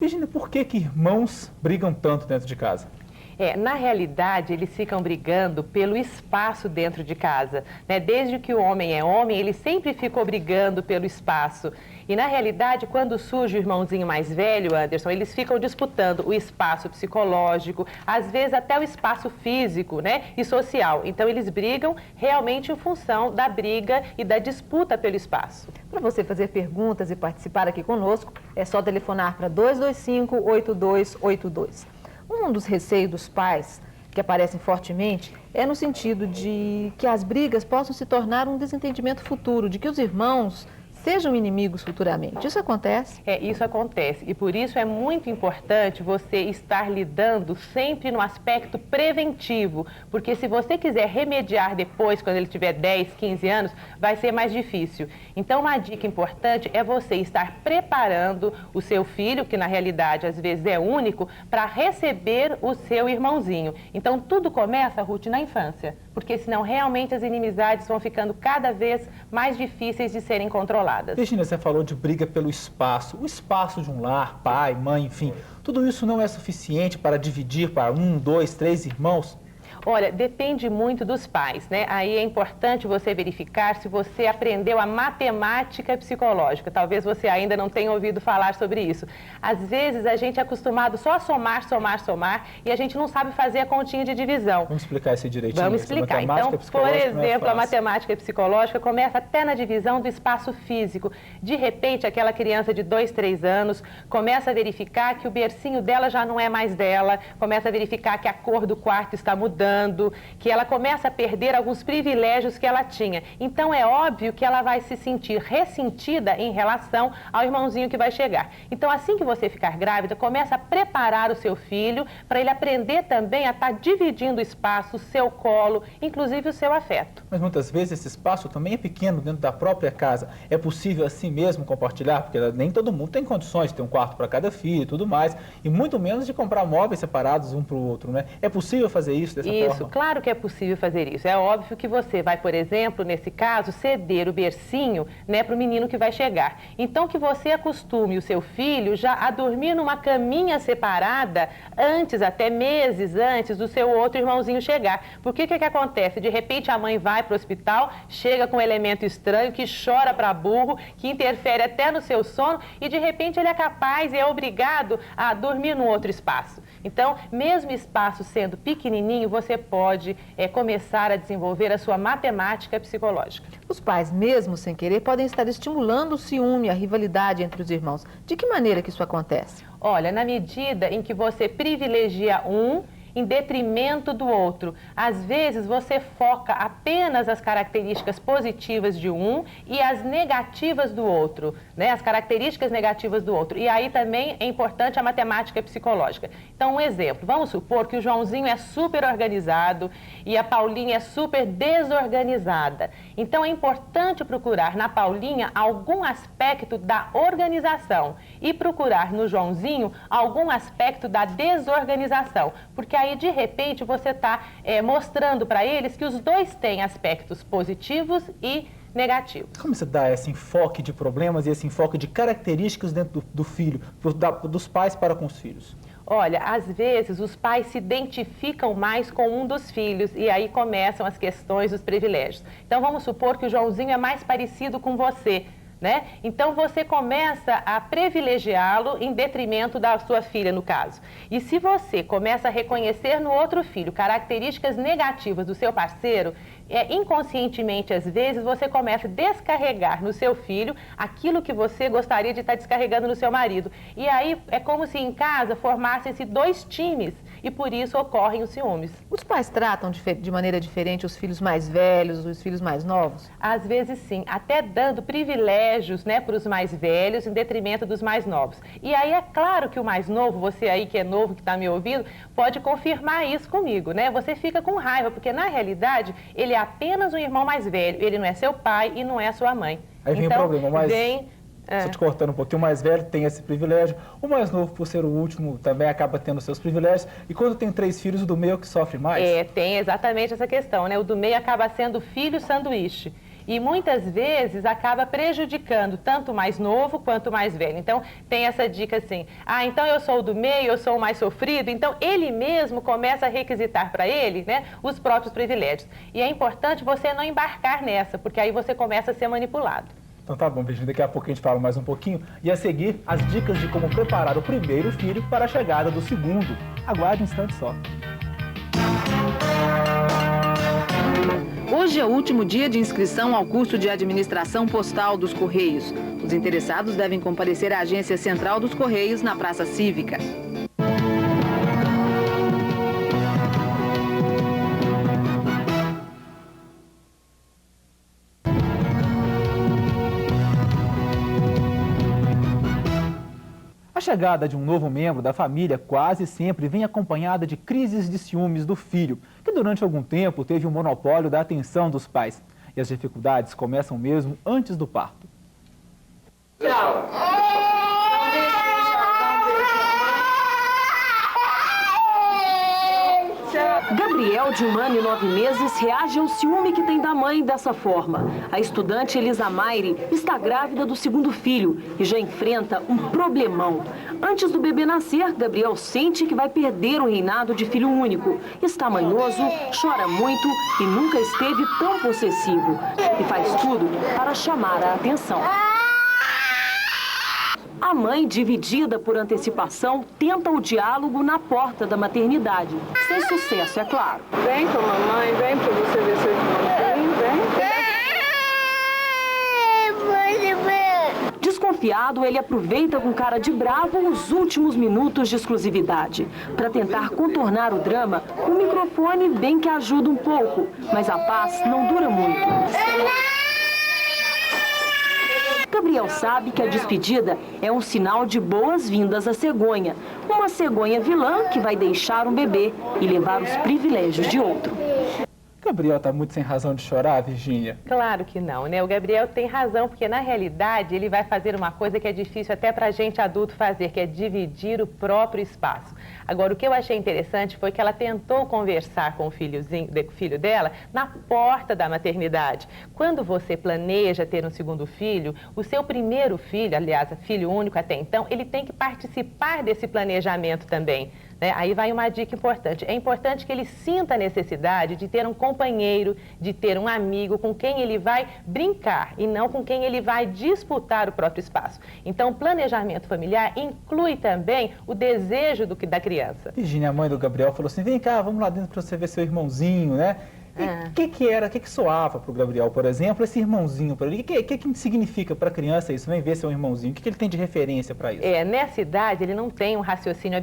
Virginia, por que irmãos brigam tanto dentro de casa? Na realidade, eles ficam brigando pelo espaço dentro de casa, né? Desde que o homem é homem, ele sempre ficou brigando pelo espaço. E, na realidade, quando surge o irmãozinho mais velho, Anderson, eles ficam disputando o espaço psicológico, às vezes até o espaço físico, né? E social. Então, eles brigam realmente em função da briga e da disputa pelo espaço. Para você fazer perguntas e participar aqui conosco, é só telefonar para 225-8282. Um dos receios dos pais, que aparecem fortemente, é no sentido de que as brigas possam se tornar um desentendimento futuro, de que os irmãos sejam inimigos futuramente. Isso acontece? Isso acontece. E por isso é muito importante você estar lidando sempre no aspecto preventivo. Porque se você quiser remediar depois, quando ele tiver 10, 15 anos, vai ser mais difícil. Então, uma dica importante é você estar preparando o seu filho, que na realidade às vezes é único, para receber o seu irmãozinho. Então, tudo começa, Ruth, na infância. Porque senão realmente as inimizades vão ficando cada vez mais difíceis de serem controladas. Virginia, você falou de briga pelo espaço. O espaço de um lar, pai, mãe, enfim, tudo isso não é suficiente para dividir para 1, 2, 3 irmãos? Olha, depende muito dos pais, né? Aí é importante você verificar se você aprendeu a matemática psicológica. Talvez você ainda não tenha ouvido falar sobre isso. Às vezes a gente é acostumado só a somar, somar, somar e a gente não sabe fazer a continha de divisão. Vamos explicar isso direitinho. Vamos explicar. Então, por exemplo, a matemática psicológica começa até na divisão do espaço físico. De repente, aquela criança de 2, 3 anos começa a verificar que o bercinho dela já não é mais dela, começa a verificar que a cor do quarto está mudando, que ela começa a perder alguns privilégios que ela tinha. Então, é óbvio que ela vai se sentir ressentida em relação ao irmãozinho que vai chegar. Então, assim que você ficar grávida, começa a preparar o seu filho para ele aprender também a estar dividindo o espaço, o seu colo, inclusive o seu afeto. Mas muitas vezes esse espaço também é pequeno dentro da própria casa. É possível assim mesmo compartilhar? Porque nem todo mundo tem condições de ter um quarto para cada filho e tudo mais. E muito menos de comprar móveis separados um para o outro, né? É possível fazer isso dessa forma? Isso, claro que é possível fazer isso. É óbvio que você vai, por exemplo, nesse caso, ceder o bercinho, né, para o menino que vai chegar. Então, que você acostume o seu filho já a dormir numa caminha separada antes, até meses antes do seu outro irmãozinho chegar. Porque o que acontece? De repente, a mãe vai para o hospital, chega com um elemento estranho, que chora para burro, que interfere até no seu sono e, de repente, ele é capaz e é obrigado a dormir num outro espaço. Então, mesmo espaço sendo pequenininho, você pode começar a desenvolver a sua matemática psicológica. Os pais, mesmo sem querer, podem estar estimulando o ciúme, a rivalidade entre os irmãos. De que maneira que isso acontece? Olha, na medida em que você privilegia um em detrimento do outro. Às vezes você foca apenas as características positivas de um e as negativas do outro, né? As características negativas do outro. E aí também é importante a matemática psicológica. Então, um exemplo, vamos supor que o Joãozinho é super organizado e a Paulinha é super desorganizada. Então, é importante procurar na Paulinha algum aspecto da organização e procurar no Joãozinho algum aspecto da desorganização, porque aí, de repente, você está mostrando para eles que os dois têm aspectos positivos e negativos. Como você dá esse enfoque de problemas e esse enfoque de características dentro do filho, dos pais para com os filhos? Olha, às vezes os pais se identificam mais com um dos filhos e aí começam as questões dos privilégios. Então, vamos supor que o Joãozinho é mais parecido com você, né? Então, você começa a privilegiá-lo em detrimento da sua filha, no caso. E se você começa a reconhecer no outro filho características negativas do seu parceiro, inconscientemente, às vezes, você começa a descarregar no seu filho aquilo que você gostaria de estar descarregando no seu marido. E aí, é como se em casa formassem-se dois times e por isso ocorrem os ciúmes. Os pais tratam de maneira diferente os filhos mais velhos, os filhos mais novos? Às vezes sim, até dando privilégios, né, para os mais velhos em detrimento dos mais novos. E aí é claro que o mais novo, você aí que é novo, que está me ouvindo, pode confirmar isso comigo, né? Você fica com raiva, porque na realidade ele é apenas um irmão mais velho, ele não é seu pai e não é sua mãe. Aí vem então, o problema, mas... Só te cortando um pouquinho, o mais velho tem esse privilégio, o mais novo, por ser o último, também acaba tendo seus privilégios. E quando tem 3 filhos, o do meio que sofre mais? Tem exatamente essa questão, né? O do meio acaba sendo filho sanduíche. E muitas vezes acaba prejudicando tanto o mais novo quanto o mais velho. Então, tem essa dica assim, então eu sou o do meio, eu sou o mais sofrido, então ele mesmo começa a requisitar para ele, né, os próprios privilégios. E é importante você não embarcar nessa, porque aí você começa a ser manipulado. Então tá bom, Virginia, daqui a pouco a gente fala mais um pouquinho. E a seguir, as dicas de como preparar o primeiro filho para a chegada do segundo. Aguarde um instante só. Hoje é o último dia de inscrição ao curso de Administração Postal dos Correios. Os interessados devem comparecer à Agência Central dos Correios, na Praça Cívica. A chegada de um novo membro da família quase sempre vem acompanhada de crises de ciúmes do filho, que durante algum tempo teve o monopólio da atenção dos pais. E as dificuldades começam mesmo antes do parto. Tchau. Gabriel, de 1 ano e 9 meses, reage ao ciúme que tem da mãe dessa forma. A estudante Elisa Maire está grávida do segundo filho e já enfrenta um problemão. Antes do bebê nascer, Gabriel sente que vai perder o reinado de filho único. Está manhoso, chora muito e nunca esteve tão possessivo. E faz tudo para chamar a atenção. A mãe, dividida por antecipação, tenta o diálogo na porta da maternidade. Sem sucesso, é claro. Vem com a mamãe, vem para você ver seu irmãozinho, vem. Desconfiado, ele aproveita com cara de bravo os últimos minutos de exclusividade. Para tentar contornar o drama, o microfone bem que ajuda um pouco, mas a paz não dura muito. Gabriel sabe que a despedida é um sinal de boas-vindas à cegonha. Uma cegonha vilã que vai deixar um bebê e levar os privilégios de outro. Gabriel tá muito sem razão de chorar, Virginia? Claro que não, né? O Gabriel tem razão, porque na realidade ele vai fazer uma coisa que é difícil até pra gente adulto fazer, que é dividir o próprio espaço. Agora, o que eu achei interessante foi que ela tentou conversar com o filho dela na porta da maternidade. Quando você planeja ter um segundo filho, o seu primeiro filho, aliás, filho único até então, ele tem que participar desse planejamento também. Né? Aí vai uma dica importante. É importante que ele sinta a necessidade de ter um companheiro, de ter um amigo com quem ele vai brincar e não com quem ele vai disputar o próprio espaço. Então, o planejamento familiar inclui também o desejo da criança. Virginia, a mãe do Gabriel, falou assim, vem cá, vamos lá dentro para você ver seu irmãozinho, né? O que soava para o Gabriel, por exemplo, esse irmãozinho para ele? O que significa para a criança isso? Vem ver seu irmãozinho. O que ele tem de referência para isso? Nessa idade, ele não tem um raciocínio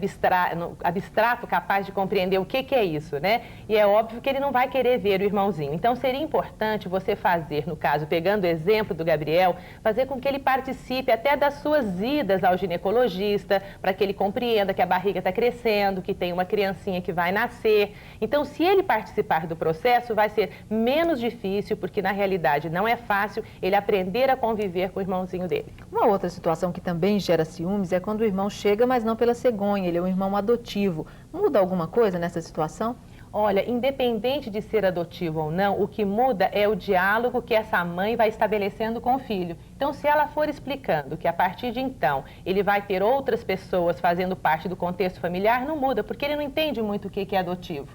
abstrato capaz de compreender o que é isso, né? E é óbvio que ele não vai querer ver o irmãozinho. Então, seria importante você fazer, no caso, pegando o exemplo do Gabriel, fazer com que ele participe até das suas idas ao ginecologista, para que ele compreenda que a barriga está crescendo, que tem uma criancinha que vai nascer. Então, se ele participar do processo, vai ser menos difícil, porque na realidade não é fácil ele aprender a conviver com o irmãozinho dele. Uma outra situação que também gera ciúmes é quando o irmão chega, mas não pela cegonha, ele é um irmão adotivo. Muda alguma coisa nessa situação? Olha, independente de ser adotivo ou não, o que muda é o diálogo que essa mãe vai estabelecendo com o filho. Então, se ela for explicando que a partir de então ele vai ter outras pessoas fazendo parte do contexto familiar, não muda, porque ele não entende muito o que é adotivo.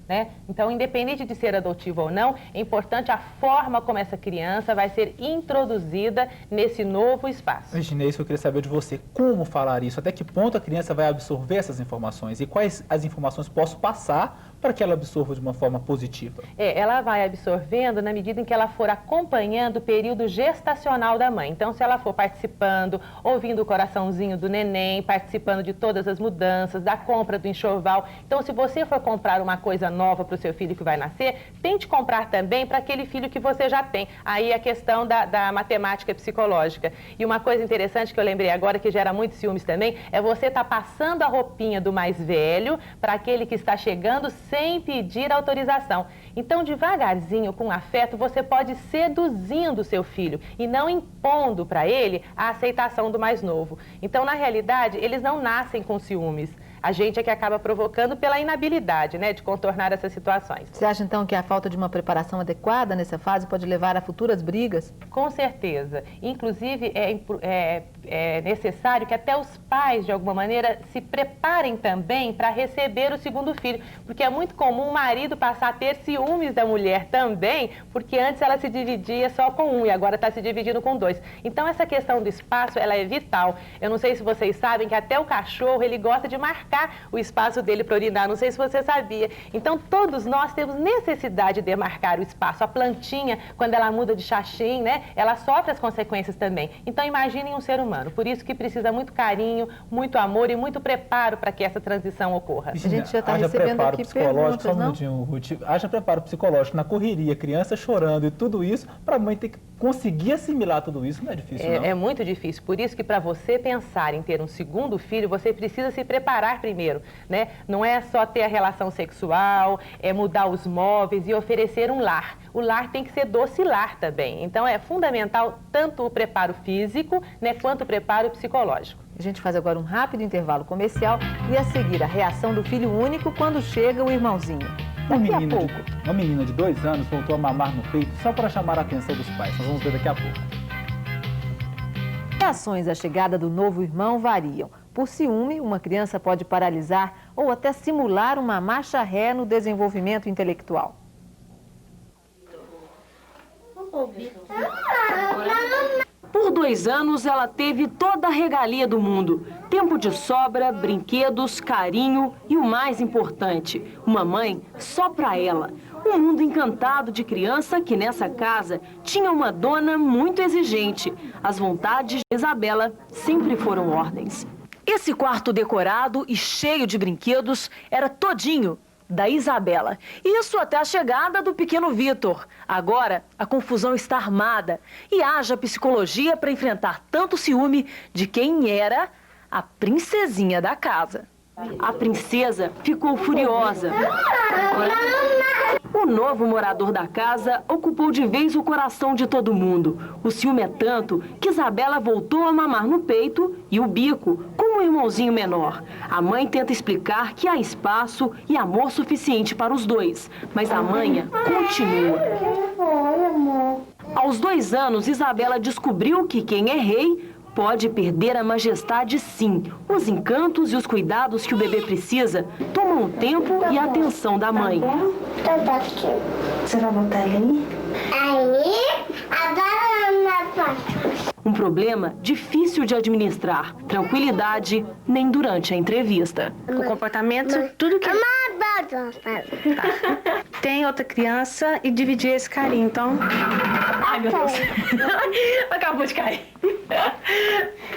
Né? Então, independente de ser adotivo ou não, é importante a forma como essa criança vai ser introduzida nesse novo espaço. Virginia, isso eu queria saber de você. Como falar isso? Até que ponto a criança vai absorver essas informações? E quais as informações posso passar para que ela absorva de uma forma positiva? Ela vai absorvendo na medida em que ela for acompanhando o período gestacional da mãe. Então, se ela for participando, ouvindo o coraçãozinho do neném, participando de todas as mudanças, da compra do enxoval. Então, se você for comprar uma coisa nova para o seu filho que vai nascer, tente comprar também para aquele filho que você já tem. Aí a questão da matemática psicológica. E uma coisa interessante que eu lembrei agora, que gera muitos ciúmes também, é você estar passando a roupinha do mais velho para aquele que está chegando sem pedir autorização. Então, devagarzinho, com afeto, você pode ir seduzindo o seu filho e não impondo para ele a aceitação do mais novo. Então, na realidade, eles não nascem com ciúmes. A gente é que acaba provocando pela inabilidade, né, de contornar essas situações. Você acha, então, que a falta de uma preparação adequada nessa fase pode levar a futuras brigas? Com certeza. Inclusive, é necessário que até os pais, de alguma maneira, se preparem também para receber o segundo filho, porque é muito comum o marido passar a ter ciúmes da mulher também, porque antes ela se dividia só com um e agora está se dividindo com dois. Então, essa questão do espaço, ela é vital. Eu não sei se vocês sabem que até o cachorro, ele gosta de marcar o espaço dele para urinar. Não sei se você sabia. Então, todos nós temos necessidade de demarcar o espaço. A plantinha, quando ela muda de xaxim, né, ela sofre as consequências também. Então, imaginem um ser humano. Por isso que precisa muito carinho, muito amor e muito preparo para que essa transição ocorra. A gente já está recebendo aqui perguntas, só um minutinho, Ruth. Haja preparo psicológico na correria, criança chorando e tudo isso, para a mãe ter que conseguir assimilar tudo isso, não é difícil, não? É muito difícil. Por isso que para você pensar em ter um segundo filho, você precisa se preparar primeiro, né? Não é só ter a relação sexual, é mudar os móveis e oferecer um lar. O lar tem que ser doce lar também. Então, é fundamental tanto o preparo físico, né, quanto o preparo psicológico. A gente faz agora um rápido intervalo comercial e a seguir a reação do filho único quando chega o irmãozinho. Daqui a pouco. Uma menina de 2 anos voltou a mamar no peito só para chamar a atenção dos pais. Nós vamos ver daqui a pouco. Reações à chegada do novo irmão variam. Por ciúme, uma criança pode paralisar ou até simular uma marcha ré no desenvolvimento intelectual. Por 2 anos, ela teve toda a regalia do mundo. Tempo de sobra, brinquedos, carinho e o mais importante, uma mãe só pra ela. Um mundo encantado de criança que nessa casa tinha uma dona muito exigente. As vontades de Isabela sempre foram ordens. Esse quarto decorado e cheio de brinquedos era todinho da Isabela. Isso até a chegada do pequeno Vitor. Agora, a confusão está armada e haja psicologia para enfrentar tanto ciúme de quem era a princesinha da casa. A princesa ficou furiosa. O novo morador da casa ocupou de vez o coração de todo mundo. O ciúme é tanto que Isabela voltou a mamar no peito e o bico, como um irmãozinho menor. A mãe tenta explicar que há espaço e amor suficiente para os dois, mas a manha continua. Aos 2 anos, Isabela descobriu que quem é rei pode perder a majestade, sim. Os encantos e os cuidados que o bebê precisa tomam o tempo e a atenção da mãe. Você vai botar ele aí? Agora na parte. Um problema difícil de administrar. Tranquilidade nem durante a entrevista. O comportamento, tudo que... Tem outra criança e dividir esse carinho, então... Ai, meu Deus. Acabou de cair.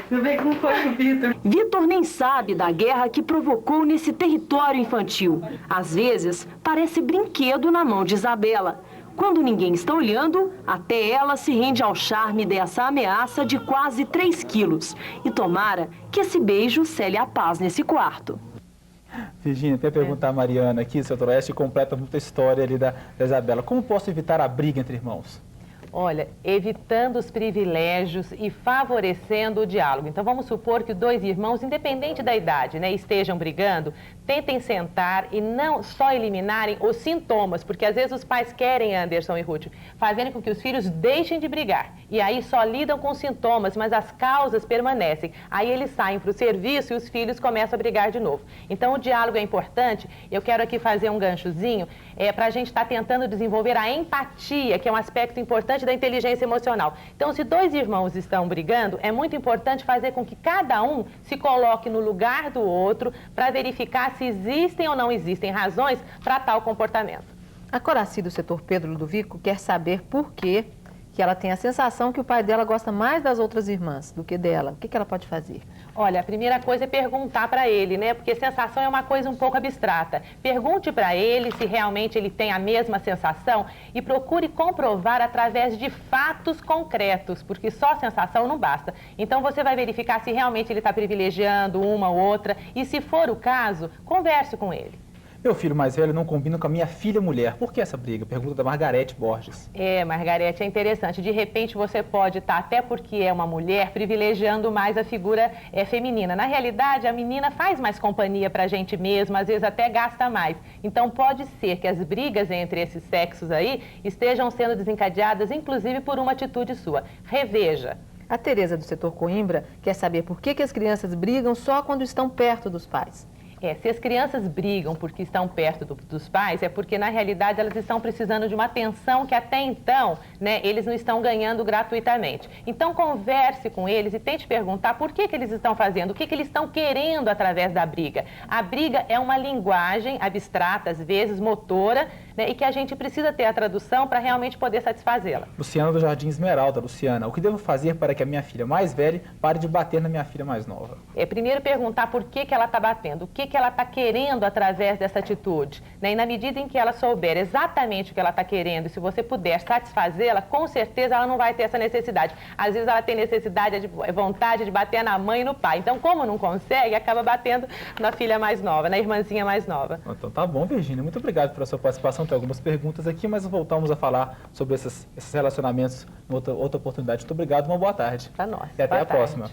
Não vem como foi o Vitor. Vitor nem sabe da guerra que provocou nesse território infantil. Às vezes, parece brinquedo na mão de Isabela. Quando ninguém está olhando, até ela se rende ao charme dessa ameaça de quase 3 quilos. E tomara que esse beijo cele a paz nesse quarto. Virgínia, até perguntar a Mariana aqui, o Setor Oeste completa muita história ali da Isabela. Como posso evitar a briga entre irmãos? Olha, evitando os privilégios e favorecendo o diálogo. Então, vamos supor que 2 irmãos, independente da idade, né, estejam brigando, tentem sentar e não só eliminarem os sintomas, porque às vezes os pais querem, Anderson e Ruth, fazerem com que os filhos deixem de brigar. E aí só lidam com os sintomas, mas as causas permanecem. Aí eles saem para o serviço e os filhos começam a brigar de novo. Então, o diálogo é importante. Eu quero aqui fazer um ganchozinho para a gente estar tentando desenvolver a empatia, que é um aspecto importante da inteligência emocional. Então, se 2 irmãos estão brigando, é muito importante fazer com que cada um se coloque no lugar do outro para verificar se existem ou não existem razões para tal comportamento. A Coraci do setor Pedro Ludovico quer saber por que ela tem a sensação que o pai dela gosta mais das outras irmãs do que dela. O que ela pode fazer? Olha, a primeira coisa é perguntar para ele, né? Porque sensação é uma coisa um pouco abstrata. Pergunte para ele se realmente ele tem a mesma sensação e procure comprovar através de fatos concretos, porque só sensação não basta. Então você vai verificar se realmente ele está privilegiando uma ou outra e, se for o caso, converse com ele. Meu filho mais velho não combina com a minha filha mulher. Por que essa briga? Pergunta da Margarete Borges. Margarete, é interessante. De repente você pode estar, até porque é uma mulher, privilegiando mais a figura feminina. Na realidade, a menina faz mais companhia pra gente mesmo, às vezes até gasta mais. Então pode ser que as brigas entre esses sexos aí estejam sendo desencadeadas, inclusive por uma atitude sua. Reveja. A Tereza do setor Coimbra quer saber por que as crianças brigam só quando estão perto dos pais. Se as crianças brigam porque estão perto dos pais, é porque, na realidade, elas estão precisando de uma atenção que até então, né, eles não estão ganhando gratuitamente. Então, converse com eles e tente perguntar por que eles estão fazendo, o que eles estão querendo através da briga. A briga é uma linguagem abstrata, às vezes motora, né, e que a gente precisa ter a tradução para realmente poder satisfazê-la. Luciana do Jardim Esmeralda. Luciana, o que devo fazer para que a minha filha mais velha pare de bater na minha filha mais nova? Primeiro perguntar por que ela está batendo, o que ela está querendo através dessa atitude, né? E na medida em que ela souber exatamente o que ela está querendo, e se você puder satisfazê-la, com certeza ela não vai ter essa necessidade. Às vezes ela tem necessidade, vontade de bater na mãe e no pai. Então, como não consegue, acaba batendo na filha mais nova, na irmãzinha mais nova. Então tá bom, Virgínia. Muito obrigado pela sua participação. Tem algumas perguntas aqui, mas voltamos a falar sobre esses relacionamentos em outra oportunidade. Muito obrigado, uma boa tarde. Pra nós. E até a próxima.